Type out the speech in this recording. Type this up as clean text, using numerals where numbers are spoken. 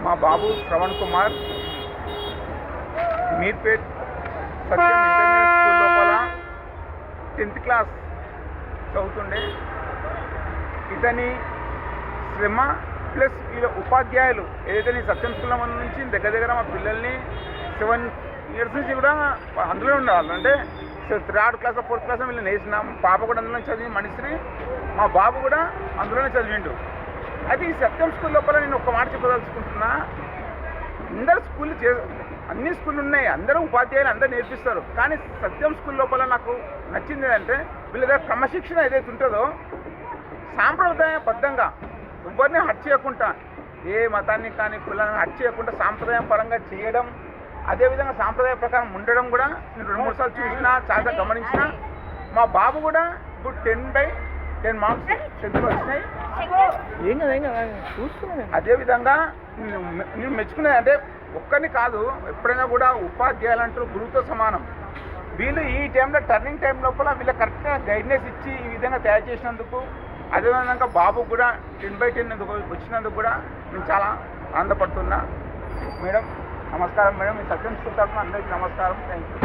మా బాబు శ్రవణ్ కుమార్ మీర్పేట్ సత్యం international school లోపల 10th class చదువుతుండే. ఇతని శ్రమ ప్లస్ వీళ్ళ ఉపాధ్యాయులు ఏదైతే నేను సత్యం స్కూల్ నుంచి దగ్గర మా పిల్లల్ని 7 years నుంచి కూడా అందులో ఉండేవాళ్ళు. అంటే 3rd క్లాస్ 4th క్లాస్ వీళ్ళని వేసినాం. పాప కూడా అందులో చదివి మనిషిని, మా బాబు కూడా అందులోనే చదివిండు. అయితే ఈ సత్యం స్కూల్ లోపల నేను ఒక మాట చెప్పదలుచుకుంటున్నా. అందరు అన్ని స్కూళ్ళు ఉన్నాయి, అందరూ ఉపాధ్యాయులు అందరూ నేర్పిస్తారు. కానీ సత్యం స్కూల్ లోపల నాకు నచ్చింది ఏంటంటే వీళ్ళ దగ్గర క్రమశిక్షణ ఏదైతే ఉంటుందో సాంప్రదాయబద్ధంగా ఎవరిని హట్ చేయకుండా, ఏ మతాన్ని కానీ కులాన్ని హట్ చేయకుండా సాంప్రదాయం పరంగా చేయడం, అదేవిధంగా సాంప్రదాయ ప్రకారం ఉండడం కూడా నేను 2-3 సార్లు చూసినా, చాలా గమనించిన. మా బాబు కూడా ఇప్పుడు 10/10 మార్క్స్ 10th వచ్చినాయి. అదేవిధంగా నేను మెచ్చుకునేది అంటే ఒక్కరిని కాదు, ఎప్పుడైనా కూడా ఉపాధ్యాయులు అంటూ గురువుతో సమానం. వీళ్ళు ఈ టైంలో టర్నింగ్ టైం లోపల వీళ్ళ కరెక్ట్గా గైడ్నెస్ ఇచ్చి ఈ విధంగా తయారు చేసినందుకు, అదేవిధంగా బాబు కూడా 10/10 వచ్చినందుకు కూడా నేను చాలా ఆనందపడుతున్నా. మేడం నమస్కారం. మేడం ఈ సత్యం స్కూల్ తరఫున అందరికీ నమస్కారం. Thank you.